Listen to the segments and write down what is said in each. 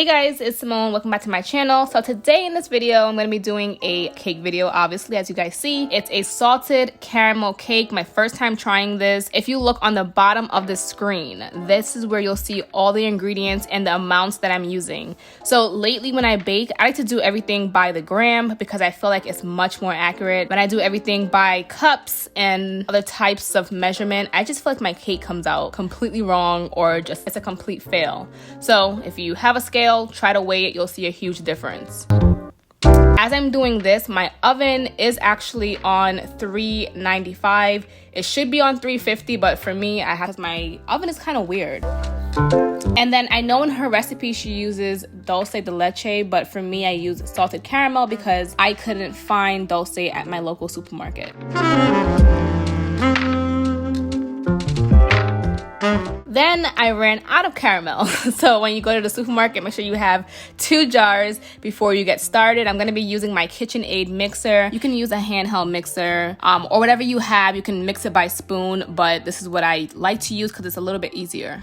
guys, it's Simone. Welcome back to my channel. So today in this video, I'm going to be doing a cake video. Obviously, as you guys see, it's a salted caramel cake. My first time trying this. If you look on the bottom of the screen, this is where you'll see all the ingredients and the amounts that I'm using. So lately when I bake, I like to do everything by the gram because I feel like it's much more accurate. When I do everything by cups and other types of measurement, I just feel like my cake comes out completely wrong or just it's a complete fail. So if you have a scale, try to weigh it, you'll see a huge difference. As I'm doing this, my oven is actually on 395. It should be on 350, but for me, my oven is kind of weird. And then I know in her recipe she uses dulce de leche, but for me I use salted caramel because I couldn't find dulce at my local supermarket. Then I ran out of caramel. So when you go to the supermarket, make sure you have 2 jars before you get started. I'm gonna be using my KitchenAid mixer. You can use a handheld mixer or whatever you have. You can mix it by spoon, but this is what I like to use because it's a little bit easier.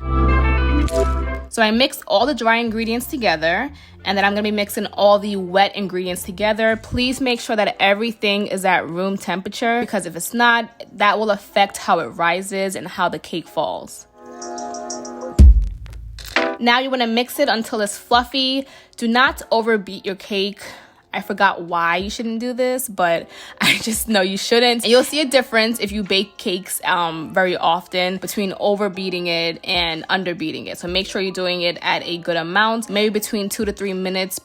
So I mixed all the dry ingredients together, and then I'm gonna be mixing all the wet ingredients together. Please make sure that everything is at room temperature because if it's not, that will affect how it rises and how the cake falls. Now you want to mix it until it's fluffy. Do not overbeat your cake. I forgot why you shouldn't do this, but I just know you shouldn't. And you'll see a difference if you bake cakes very often between overbeating it and underbeating it. So make sure you're doing it at a good amount, maybe between 2 to 3 minutes.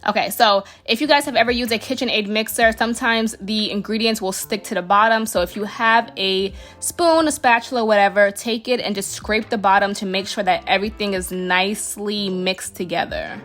Okay, so if you guys have ever used a KitchenAid mixer, sometimes the ingredients will stick to the bottom. So if you have a spoon, a spatula, whatever, take it and just scrape the bottom to make sure that everything is nicely mixed together.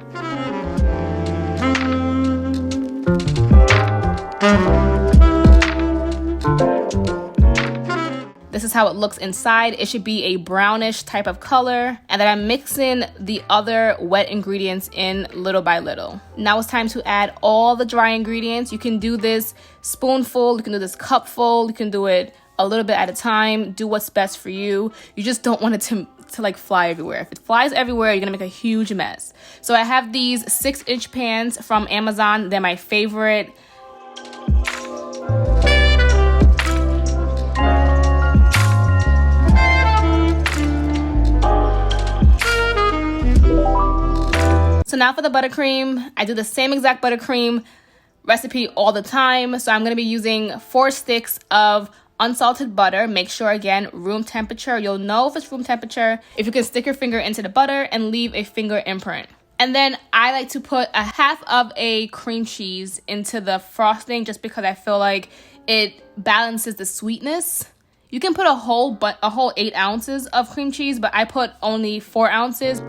This is how it looks inside. It should be a brownish type of color. And then I'm mixing the other wet ingredients in little by little. Now it's time to add all the dry ingredients. You can do this spoonful, you can do this cupful, you can do it a little bit at a time. Do what's best for you. You just don't want it to like fly everywhere. If it flies everywhere, you're gonna make a huge mess. So I have these 6-inch pans from Amazon. They're my favorite. So now for the buttercream, I do the same exact buttercream recipe all the time. So I'm going to be using 4 sticks of unsalted butter. Make sure, again, room temperature. You'll know if it's room temperature if you can stick your finger into the butter and leave a finger imprint. And then I like to put a half of a cream cheese into the frosting just because I feel like it balances the sweetness. You can put a whole 8 ounces of cream cheese, but I put only 4 ounces.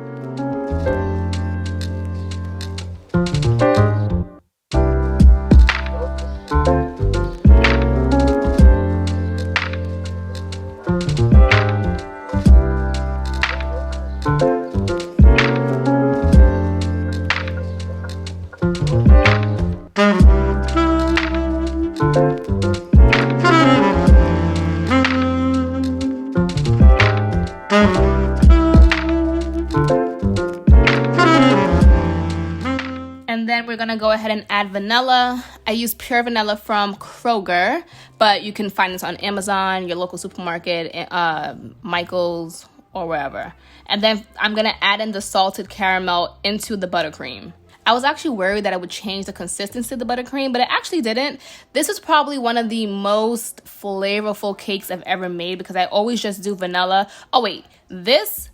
And then we're gonna go ahead and add vanilla. I use pure vanilla from Kroger, but you can find this on Amazon, your local supermarket, Michael's, or wherever. And then I'm gonna add in the salted caramel into the buttercream. I was actually worried that it would change the consistency of the buttercream, but it actually didn't. This is probably one of the most flavorful cakes I've ever made because I always just do vanilla. Oh wait, this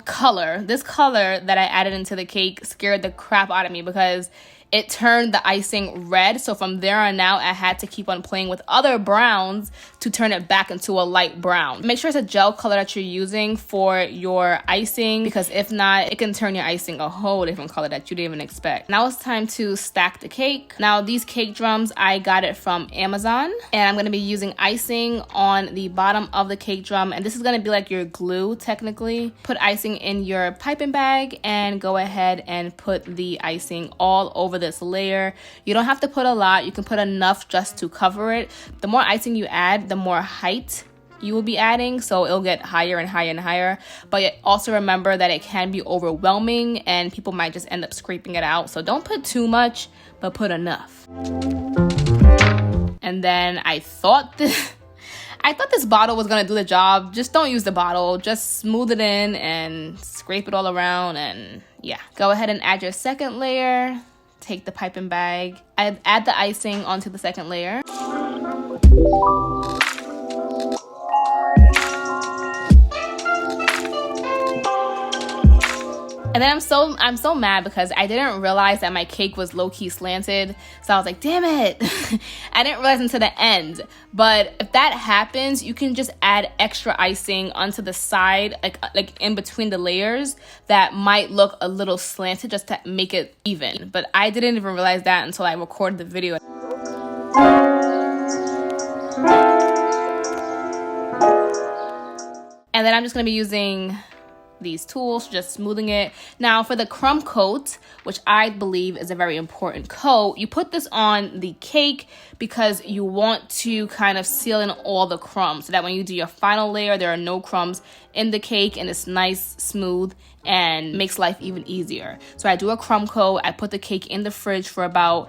color that I added into the cake scared the crap out of me because it turned the icing red. So from there on out, I had to keep on playing with other browns to turn it back into a light brown. Make sure it's a gel color that you're using for your icing because if not, it can turn your icing a whole different color that you didn't even expect. Now it's time to stack the cake. Now these cake drums, I got it from Amazon and I'm gonna be using icing on the bottom of the cake drum. And this is gonna be like your glue technically. Put icing in your piping bag and go ahead and put the icing all over over this layer. You don't have to put a lot. You can put enough just to cover it. The more icing you add, the more height you will be adding, so it'll get higher and higher and higher. But also remember that it can be overwhelming and people might just end up scraping it out. So don't put too much, but put enough. And then I thought this bottle was gonna do the job. Just don't use the bottle. Just smooth it in and scrape it all around, and yeah. Go ahead and add your second layer. Take the piping bag. Add the icing onto the second layer. And then I'm so mad because I didn't realize that my cake was low-key slanted. So I was like, damn it. I didn't realize until the end. But if that happens, you can just add extra icing onto the side, like in between the layers that might look a little slanted just to make it even. But I didn't even realize that until I recorded the video. And then I'm just gonna be using these tools, just smoothing it. Now for the crumb coat, which I believe is a very important coat, you put this on the cake because you want to kind of seal in all the crumbs so that when you do your final layer, there are no crumbs in the cake and it's nice, smooth, and makes life even easier. So I do a crumb coat. I put the cake in the fridge for about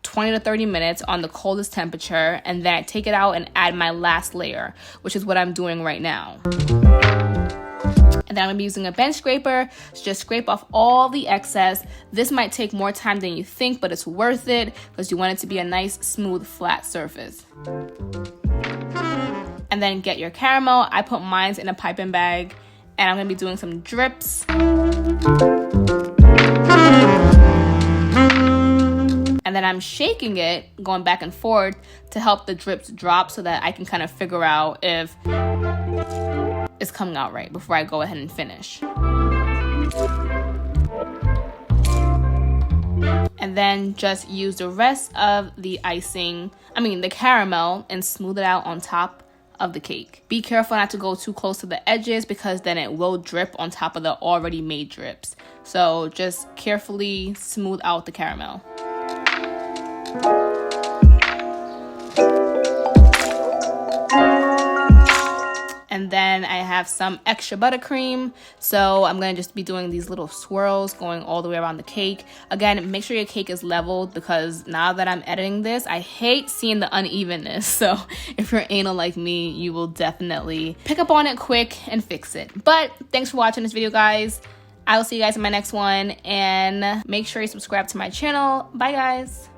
20 to 30 minutes on the coldest temperature, and then I take it out and add my last layer, which is what I'm doing right now. And then I'm gonna be using a bench scraper to just scrape off all the excess. This might take more time than you think, but it's worth it because you want it to be a nice, smooth, flat surface. And then get your caramel. I put mine in a piping bag, and I'm gonna be doing some drips. And then I'm shaking it, going back and forth to help the drips drop so that I can kind of figure out if it's coming out right before I go ahead and finish. And then just use the rest of the caramel, and smooth it out on top of the cake. Be careful not to go too close to the edges because then it will drip on top of the already made drips. So just carefully smooth out the caramel. And then I have some extra buttercream, so I'm gonna just be doing these little swirls going all the way around the cake. Again, make sure your cake is leveled because now that I'm editing this, I hate seeing the unevenness. So if you're anal like me, you will definitely pick up on it quick and fix it. But thanks for watching this video, guys. I will see you guys in my next one, and make sure you subscribe to my channel. Bye, guys.